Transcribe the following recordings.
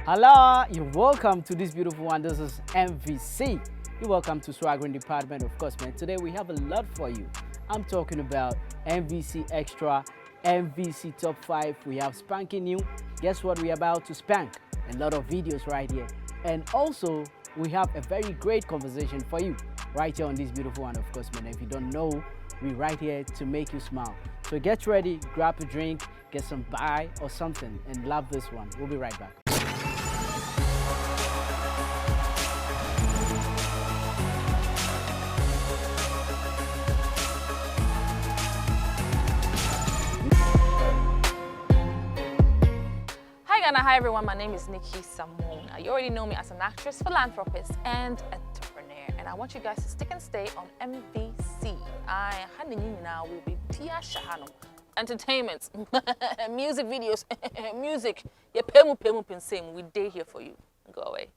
Hello, you're welcome to this beautiful one. This is MVC. You're welcome to Swaggering Department, of course, man. Today we have a lot for you. I'm talking about MVC Extra, MVC Top 5. We have spanking new. Guess what? We're about to spank. A lot of videos right here. And also, we have a very great conversation for you right here on this beautiful one, of course, man. If you don't know, we're right here to make you smile. So get ready, grab a drink, get some pie or something, and love this one. We'll be right back. Hi everyone, my name is Nikki Samona. You already know me as an actress, philanthropist, and entrepreneur. And I want you guys to stick and stay on MVC. I will be Tia Shahanum. Entertainment, music videos, music. We day here for you. Go away.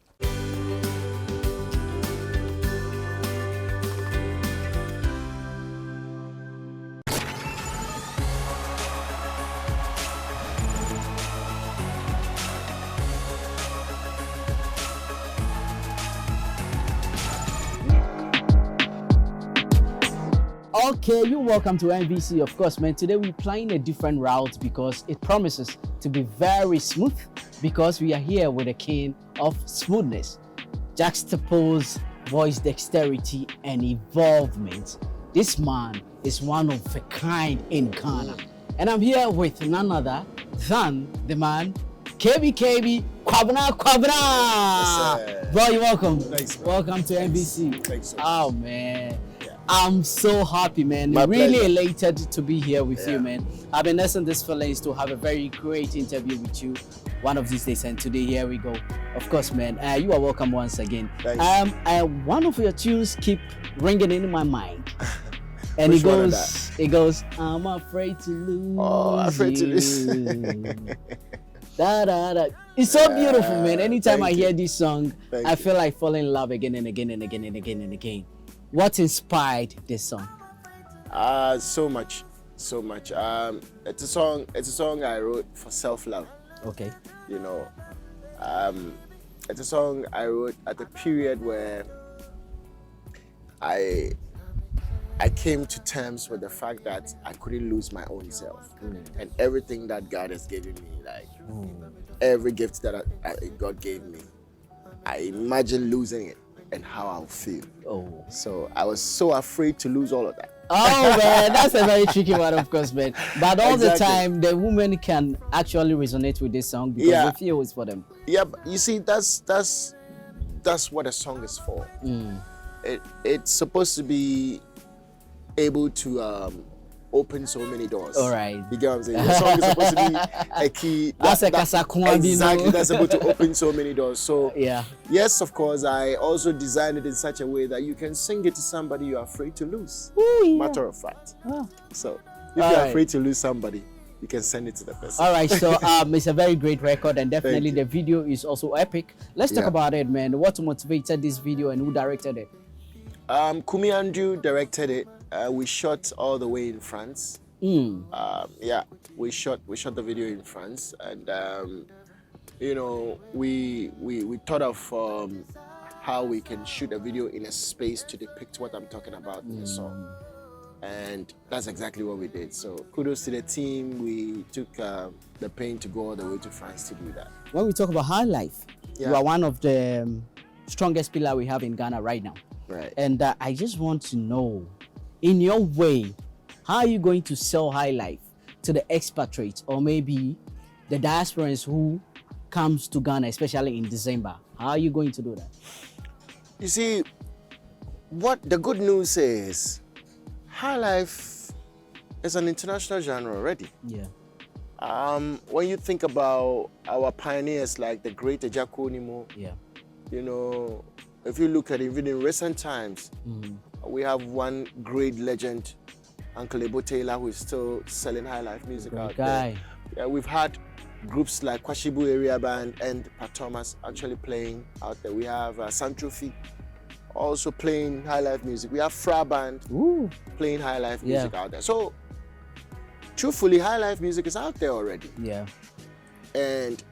Okay, you're welcome to MVC, of course, man. Today we're playing a different route because it promises to be very smooth because we are here with a king of smoothness, juxtapose, voice dexterity, and evolvement. This man is one of a kind in Ghana. And I'm here with none other than the man, Kwabena Kwabena. Yes, bro, you're welcome. Thanks, man. Welcome to MVC. Thanks. Oh, man. I'm so happy, man. My really pleasure. elated to be here with Yeah. you, man. I've been nursing this feelings to have a very great interview with you one of these days, and today here we go. Of course, man. You are welcome once again. Thanks. One of your tunes keep ringing in my mind, and Which it one of goes, I'm afraid to lose. Oh, afraid to you. lose. Da, da, da. It's so beautiful, man. Anytime Thank I you. hear this song, Thank I you. feel like falling in love again and again and again and again and again. What inspired this song? So much. It's a song I wrote for self-love. Okay. You know, it's a song I wrote at a period where I came to terms with the fact that I couldn't lose my own self, and everything that God has given me, like every gift that God gave me, I imagine losing it and how I'll feel. Oh. So I was so afraid to lose all of that. Oh, man, that's a very tricky one, of course, man. But all the Exactly. time, the women can actually resonate with this song because Yeah. they feel it's for them. Yeah, but you see, that's what a song is for. It's supposed to be able to open so many doors. All right. You get what I'm saying? The song is supposed to be a key. That's a kasakwan, you know. Exactly. That's supposed to open so many doors. So Yeah. yes, of course, I also designed it in such a way that you can sing it to somebody you're afraid to lose. Ooh, yeah. Matter of fact. Oh. So if All you're right. afraid to lose somebody, you can send it to the person. All right, so it's a very great record, and definitely you. the video is also epic. Let's talk Yeah. about it, man. What motivated this video and who directed it? Kumi Andrew directed it. We shot all the way in France. Yeah, we shot the video in France, and you know, we thought of how we can shoot a video in a space to depict what I'm talking about in the song, and that's exactly what we did. So kudos to the team. We took the pain to go all the way to France to do that. When we talk about highlife, you Yeah. are one of the strongest pillar we have in Ghana right now. Right. And I just want to know, in your way, how are you going to sell highlife to the expatriates or maybe the diasporans who comes to Ghana, especially in December? How are you going to do that? You see, what the good news is, highlife is an international genre already. Yeah. When you think about our pioneers like the great Ejako Nimo, Yeah. you know, if you look at it, even in recent times, we have one great legend, Uncle Ebo Taylor, who is still selling highlife music Great out guy. there. Yeah, we've had groups like Kwashibu Area Band and Pat Thomas actually playing out there. We have Santrofi also playing highlife music. We have Fra Band playing highlife music out there. So truthfully, highlife music is out there already. Yeah. And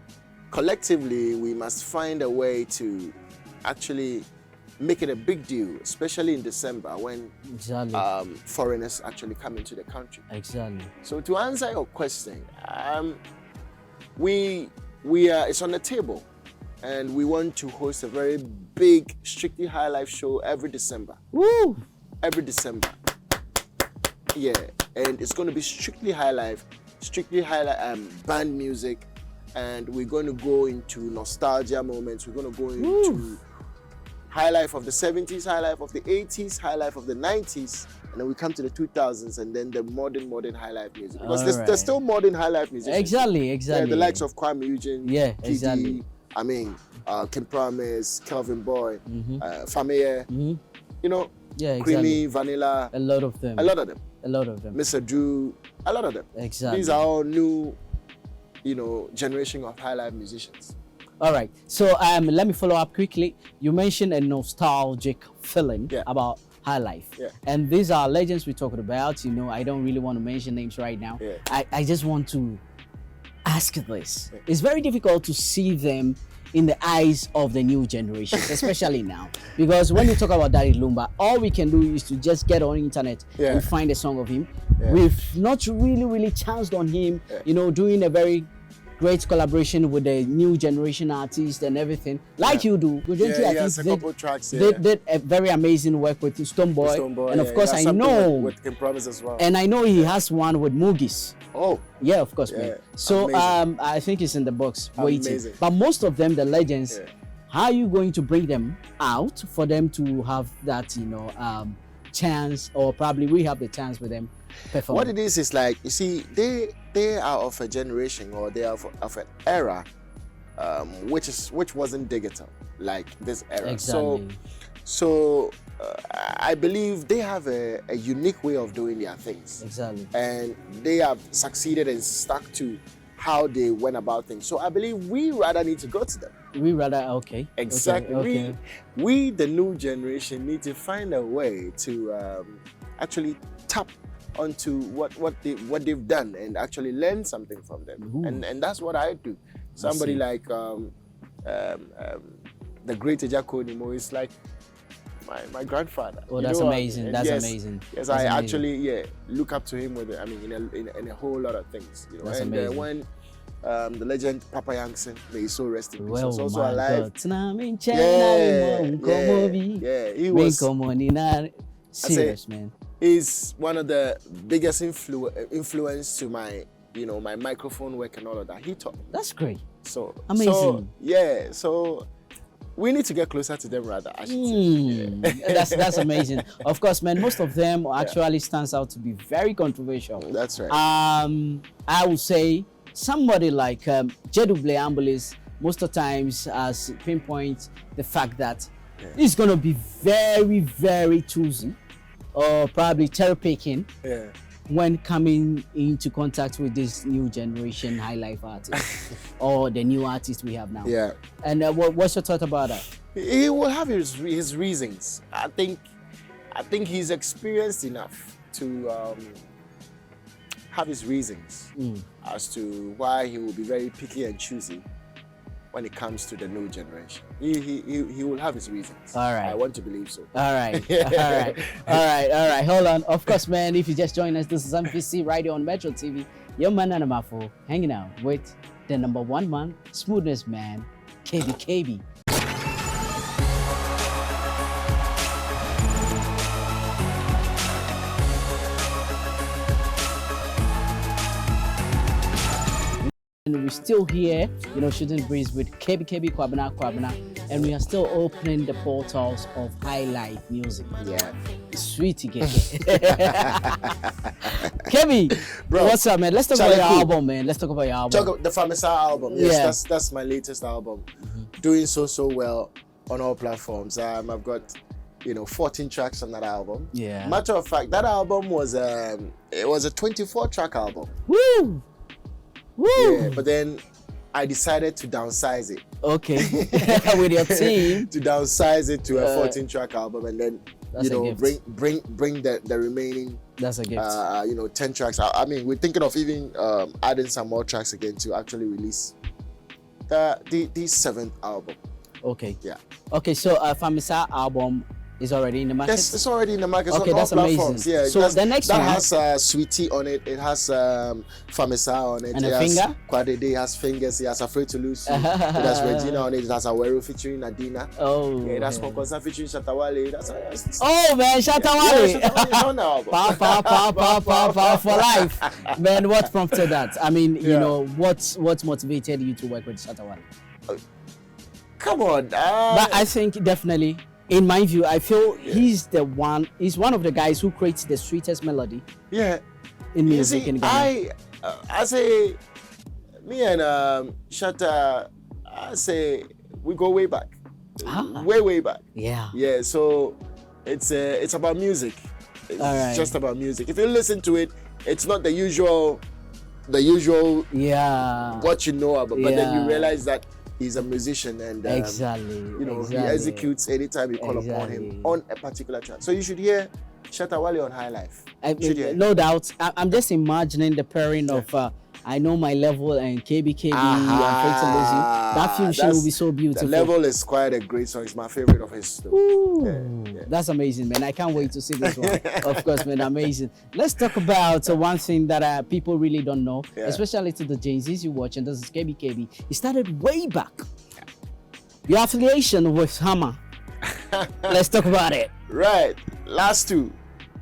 collectively, we must find a way to actually make it a big deal, especially in December when foreigners actually come into the country. Exactly. So to answer your question, it's on the table, and we want to host a very big Strictly High Life show every December. Woo! Every December. Yeah, and it's going to be Strictly High Life, band music, and we're going to go into nostalgia moments. We're going to go into high life of the 70s, high life of the 80s, high life of the 90s, and then we come to the 2000s, and then the modern high life music. Because there's still modern high life music. Exactly. Yeah, the likes of Kwame Eugene, exactly. Kim Promise, Kelvin Boy, Fameye, you know, Creamy, Vanilla. A lot of them. Mr. Drew, a lot of them. Exactly. These are all new, generation of high life musicians. All right. So let me follow up quickly. You mentioned a nostalgic feeling about high life. Yeah. And these are legends we're talking about. I don't really want to mention names right now. Yeah. I just want to ask this. Yeah. It's very difficult to see them in the eyes of the new generation, especially now. Because when you talk about Daddy Lumba, all we can do is to just get on the internet and find a song of him. Yeah. We've not really chanced on him, doing a very great collaboration with the new generation artists and everything, like you do. A couple tracks. They did a very amazing work with Stonebwoy, and of course I know with Kim Promise as well. And I know he has one with Moogis. Oh, yeah, of course, man. So I think it's in the box waiting. Amazing. But most of them, the legends, how are you going to bring them out for them to have that, chance, or probably we have the chance with them perform? What it is like, you see, they are of a generation, or they are of an era which wasn't digital like this era. Exactly. So I believe they have a unique way of doing their things. Exactly. And they have succeeded and stuck to how they went about things. So I believe we rather need to go to them. Exactly. Okay. We, the new generation, need to find a way to actually tap onto what they've done and actually learn something from them. And that's what I do. Somebody like the great Ejako Nimo is like my grandfather. Oh, that's amazing. That's amazing. Yes, that's I amazing. actually look up to him with in a whole lot of things. That's and amazing. When the legend Papa Yankson, may he so rest in peace, well, was also alive. He was serious, man. He's one of the biggest influence to my my microphone work and all of that. He taught me. That's great. So amazing. So we need to get closer to them, rather. I should say. That's amazing. Of course, man. Most of them actually stands out to be very controversial. That's right. I would say somebody like Jedu Bleambulis most of the times has pinpoint the fact that he's gonna be very, very choosy, or probably cherry picking. When coming into contact with this new generation high life artists or the new artists we have now. Yeah. And what's your thought about that? He will have his reasons. I think he's experienced enough to have his reasons as to why he will be very picky and choosy when it comes to the new generation. He will have his reasons. All right. I want to believe so. All right. All right. Hold on. Of course, man, if you just joined us, this is MVC right here on Metro TV. Your man Anamafo hanging out with the #1 man, smoothness man, KB. And we're still here, shooting breeze with Kwabena Kwabena, and we are still opening the portals of high life music. Yeah, sweet again. Kevin, bro, what's up, man? Let's talk about your album, man. Let's talk about your album. Talk about the Famisa album. Yes, that's my latest album. Doing so well on all platforms. I've got 14 tracks on that album. Yeah. Matter of fact, that album was a 24-track album. Woo! Yeah, but then I decided to downsize it. Okay. With your team. To downsize it to a 14-track album, and then bring the remaining. That's a gift. 10 tracks. I mean, we're thinking of even adding some more tracks again to actually release the seventh album. Okay. Yeah. Okay, so Famisa album is already in the market. Yes, it's already in the market. Okay, on that's all platforms. amazing. Yeah, So the next that one has Sweetie on it. It has Famisa on it. And it a has finger? Kwabena, it has fingers. It has Afraid to Lose You. It has Regina on it. It has Awero featuring Nadina. Oh. Yeah, it has Konkonsa featuring Shatawale. Oh man, Shatawale. Yeah, Shatawale is on the album. Pa for life. Man, what prompted that? I mean, you Yeah. know, what motivated you to work with Shatawale? Come on. But I think definitely, in my view, I feel he's one of the guys who creates the sweetest melody yeah. in You music see, in Ghana. I say, me and Shatta, I say we go way back, way back. Yeah. Yeah, so it's about music. It's All right. just about music. If you listen to it, it's not the usual Yeah. what you know about, but then Yeah. you realize that he's a musician and Exactly. you know exactly. he executes anytime you call upon him Exactly. on a particular track. So you should hear Shatawale on Highlife. No doubt. I'm just imagining the pairing of I Know My Level and KBKB and Afraid to Lose You. That fusion will be so beautiful. The Level is quite a great song. It's my favorite of his too. Ooh, that's amazing, man. I can't wait to see this one. Of course, man, amazing. Let's talk about one thing that people really don't know, especially to the Gen Zs you watch, and this is KBKB. It started way back. Your affiliation with Hammer. Let's talk about it. Right, last two.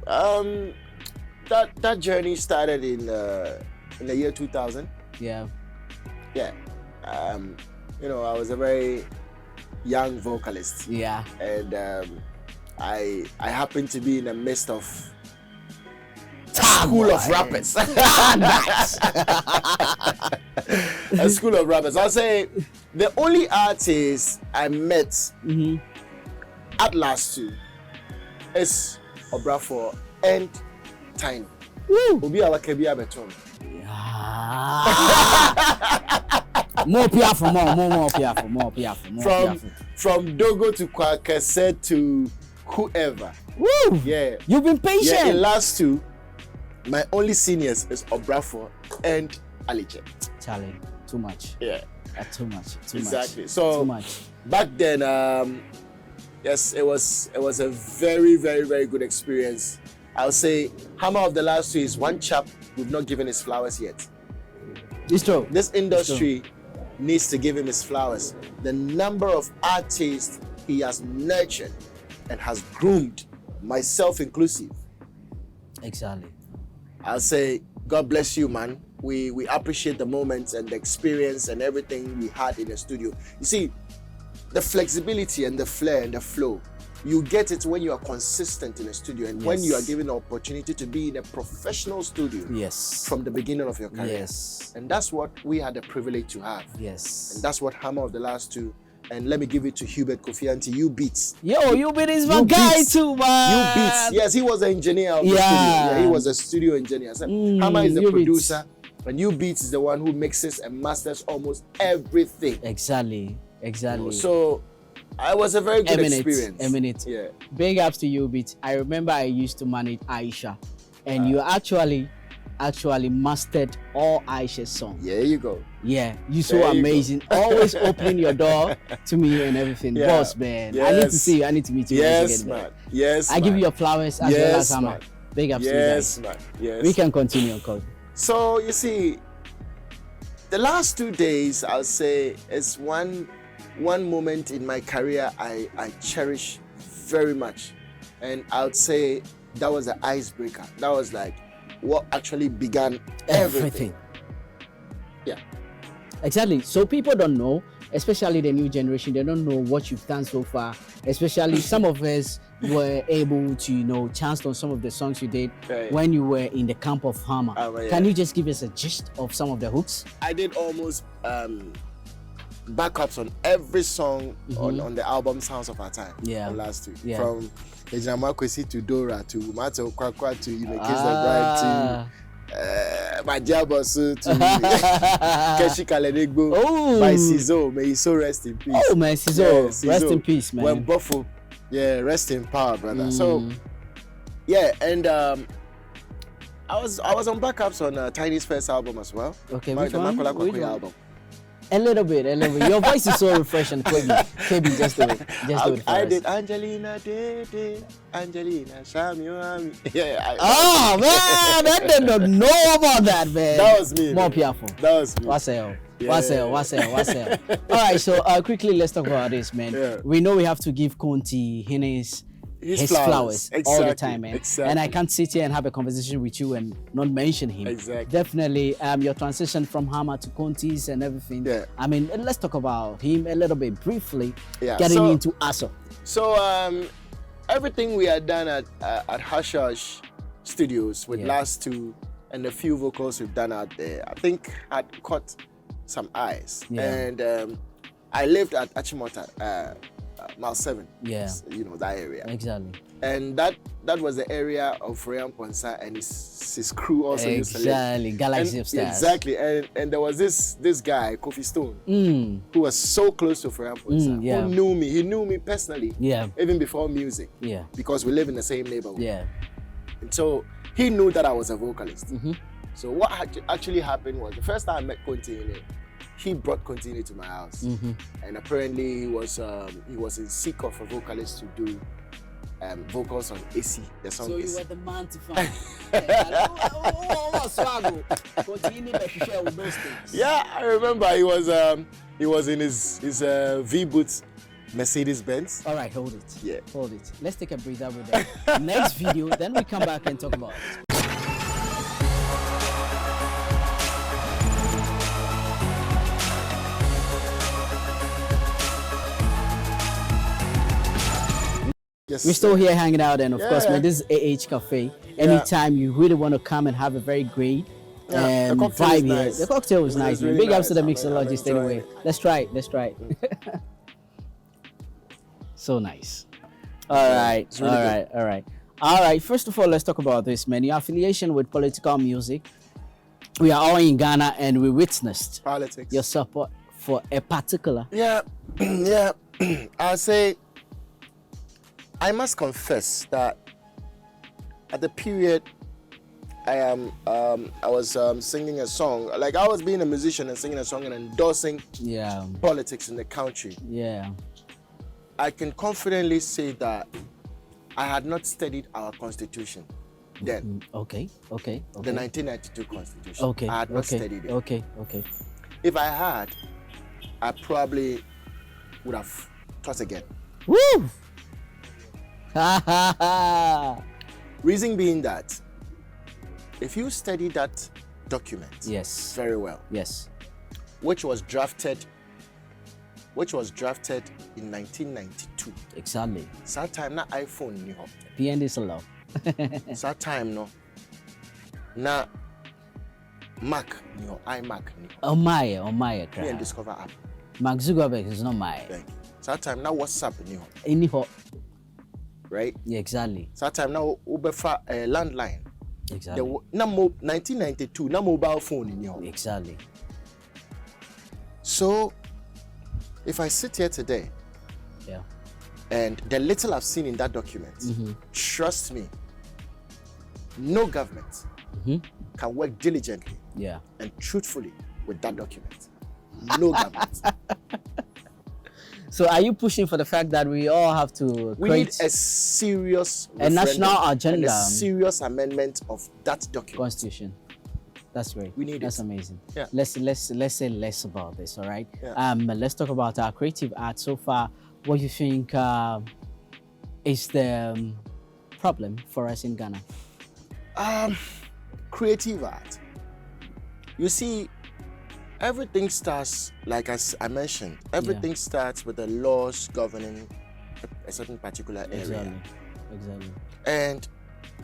That journey started in the year 2000. Yeah. Yeah. You know, I was a very young vocalist. Yeah. And I happened to be in the midst of a school of rappers. A school of rappers. I'll say the only artist I met at last two is Obrafour and Tiny. Obi Awakebi Abeton. More piafo, more piafo. From Dogo to Kwakese to whoever. Woo! Yeah. You've been patient. Yeah, in last two, my only seniors is Obrafour and Aliche. Charlie, too much. Yeah. Too much. Exactly. So too much. Back then, yes, it was a very, very, very good experience. I'll say Hammer of the last two is one chap we've not given his flowers yet. It's true. This industry needs to give him his flowers. The number of artists he has nurtured and has groomed, myself inclusive. Exactly. I'll say, God bless you, man. We appreciate the moments and the experience and everything we had in the studio. You see, the flexibility and the flair and the flow, you get it when you are consistent in a studio and when you are given the opportunity to be in a professional studio from the beginning of your career. Yes. And that's what we had the privilege to have. Yes. And that's what Hammer of the last two. And let me give it to Hubert Kofi Anti, you beats. Yo, you beat is my guy too, man. You beats. Yes, he was an engineer of the studio. Yeah, he was a studio engineer. So Hammer is the producer. And you beats is the one who mixes and masters almost everything. Exactly. So I was a very good experience. Eminent. Yeah. Big ups to you, Beat. I remember I used to manage Aisha, and you actually mastered all Aisha's songs. There you go. Yeah, you're so amazing. Always opening your door to me and everything. Boss, man. Yes. I need to see you. I need to meet you. Yes, man. Yes, I give you your flowers as well as Hammer. Big ups to you guys. Man. Yes. We can continue, Coach. So, you see, the last 2 days, I'll say, is one moment in my career I cherish very much. And I would say that was the icebreaker. That was like what actually began everything. Yeah. Exactly. So people don't know, especially the new generation, they don't know what you've done so far. Especially some of us were able to, chance on some of the songs you did when you were in the camp of Hammer. Can you just give us a gist of some of the hooks? I did almost backups on every song on the album Sounds of Our Time. Yeah. Last week. Yeah. From Ejamakwesi to Dora to Mato Kwakwa to You May Kiss the Bride to Majabosu to Keshi Kalenegbo by Sizo. May he so rest in peace. Oh, man, Sizo. Rest in peace, man. When Buffo. Yeah, rest in power, brother. So, yeah, and I was on backups on Tiny's first album as well. Okay, the which one? Makola Kwakwe album. A little bit, a little bit. Your voice is so refreshing, Kwabi, just do it. Just do it for I us. did Angelina, Angelina, Shami. Yeah. Oh man, I didn't know about that, man. That was me. More man. powerful. That was me. What's up? Yeah. What's up? All right, so quickly let's talk about this, man. Yeah. We know we have to give Conti his flowers all the time, man. Exactly. And I can't sit here and have a conversation with you and not mention him. Exactly. Definitely, your transition from Hammer to Conti's and everything. Yeah. I mean, let's talk about him a little bit briefly. Yeah. Getting into ASO. So everything we had done at Hush Hush Studios with last two and the few vocals we've done out there, I think had caught some eyes. Yeah. And I lived at Achimota. Mile 7, Yeah, you know that area, exactly. and that was the area of Ryan Ponsa and his crew also used to live. Exactly, Galaxy And, of Stars. exactly, and there was this guy Kofi Stone who was so close to Ryan Ponsa, yeah. who knew me. He knew me personally, Yeah, even before music, yeah, because we live in the same neighborhood. yeah. And so he knew that I was a vocalist. So what actually happened was the first time I met Continue, he brought Continue to my house, and apparently he was in seek of a vocalist to do vocals on AC. The song So you AC. were the man to find. Yeah, I remember he was in his V-Boots Mercedes Benz. All right, hold it. Yeah. Hold it. Let's take a breather with the next video, then we come back and talk about it. Yes, We're still here hanging out, and of course, Yeah. man, this is AH Cafe. Anytime you really want to come and have a very great Yeah, the cocktail vibe is here. nice. The cocktail was It nice, was man. really Big ups to the nice. I'm mixologist enjoying anyway. it. Let's try it. Let's try it. So nice. All right. it's really good. All right. First of all, let's talk about this, man. Your affiliation with political music. We are all in Ghana, and we witnessed Politics. your support for a particular. Yeah, yeah. I'll say, I must confess that at the period I was singing a song, like I was being a musician and singing a song and endorsing Yeah. politics in the country. Yeah. I can confidently say that I had not studied our constitution then, Okay. the 1992 constitution. Okay. I had not studied it. Okay. If I had, I probably would have taught again. Woo! Ha ha ha! Reason being that if you study that document Yes. very well, Yes. which was drafted in 1992. Exactly. That time na iPhone ni ho. PN is allowed. That time no na Mac ni ho, iMac ni ho. On my Me cry. and Discover app. Mark Zuckerberg is not my. Thank you. That time na WhatsApp ni ho, Any hot. right? Yeah, exactly. That time na ubefa landline. Exactly. 1992 na mobile phone ni ho. Exactly. So if I sit here today Yeah. and the little I've seen in that document, trust me, no government can work diligently Yeah. and truthfully with that document. No government. So are you pushing for the fact that we all have to We need create a serious a national referendum agenda? and a serious amendment of that document. Constitution? That's great. We need That's it. amazing. Yeah. Let's say less about this. All right. Yeah. Let's talk about our creative art so far. What do you think is the problem for us in Ghana? Creative art. You see, everything starts, like as I mentioned, everything starts with the laws governing a certain particular area. Exactly. And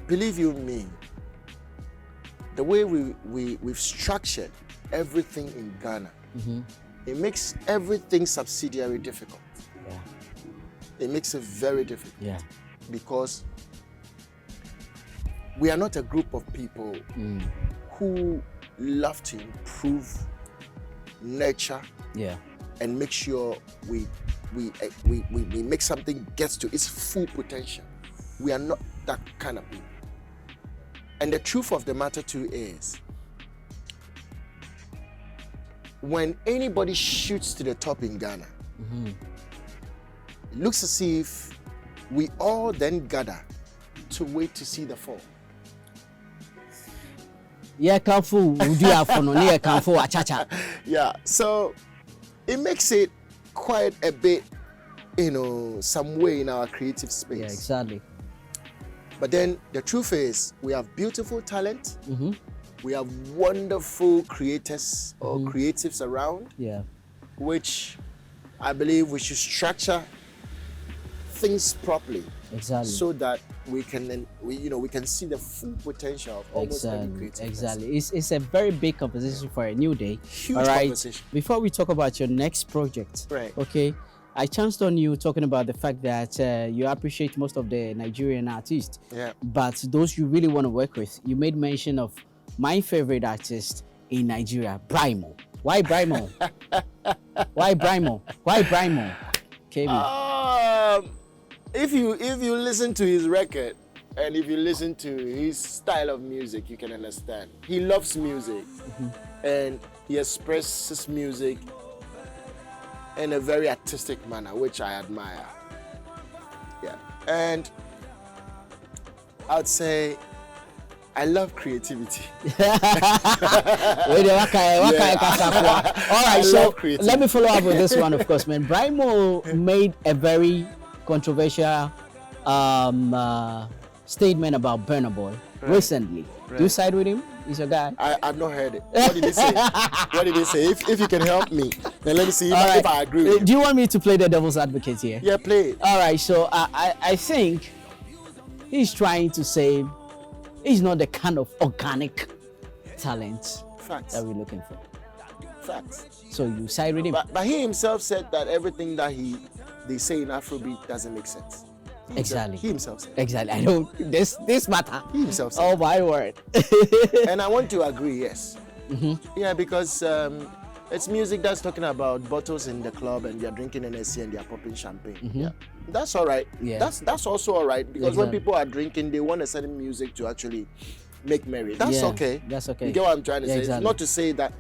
believe you me, the way we've structured everything in Ghana, it makes everything subsidiary difficult. Yeah. It makes it very difficult Yeah. because we are not a group of people who love to improve, nurture, Yeah. and make sure we make something gets to its full potential. We are not that kind of people. And the truth of the matter too is, when anybody shoots to the top in Ghana, it looks as if we all then gather to wait to see the fall. Yeah, careful. Yeah, so it makes it quite a bit, some way in our creative space. Yeah, exactly. But then the truth is, we have beautiful talent. We have wonderful creators or creatives around. Yeah. Which I believe we should structure things properly. Exactly. So that we can see the full potential of almost any creative. Exactly. It's a very big conversation for a new day. Huge all right? conversation. Before we talk about your next project, right? Okay, I chanced on you talking about the fact that you appreciate most of the Nigerian artists. Yeah. But those you really want to work with, you made mention of my favorite artist in Nigeria, Brymo. Why Brymo? Why Brymo? Why Brymo? If you listen to his record and if you listen to his style of music, you can understand. He loves music and he expresses music in a very artistic manner, which I admire. Yeah, and I'd say I love creativity. All right, so let me follow up with this one, of course, man. Brymo made a very controversial statement about Burna Boy recently. Right. Do you side with him? He's your guy. I've not heard it. What did he say? What did he say? If you can help me, then let me see if I agree with him. Do you want me to play the devil's advocate here? Yeah, play it. All right, so I think he's trying to say he's not the kind of organic talent that we're looking for. Facts. So you side with him. But he himself said that everything that they say in Afrobeat doesn't make sense. Exactly. He himself said. Exactly. I don't. This matter. He himself said. Oh my word. And I want to agree. Yes. Yeah, because it's music that's talking about bottles in the club and they're drinking NSC and they're popping champagne. Yeah. That's all right. Yeah. That's also all right because when people are drinking, they want a certain music to actually make merry. That's okay. That's okay. You get what I'm trying to say? Exactly. It's not to say that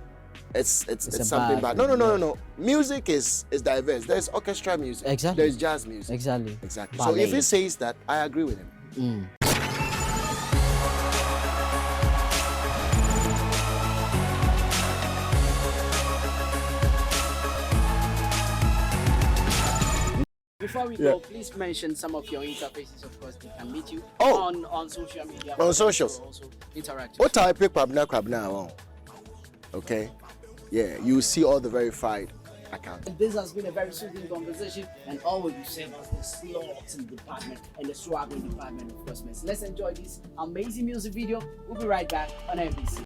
it's something bad. No. Music is diverse. There's orchestra music. Exactly. There's jazz music. Exactly. So if he says that, I agree with him. Before we go, please mention some of your interfaces. Of course, they can meet you on social media. On socials. Also interact. What type of Kwabena Kwabena? Okay. Yeah, you see all the verified accounts. This has been a very soothing conversation, and all you said was the slaughter department and the swaggering department, of course, man. Let's enjoy this amazing music video. We'll be right back on MVC.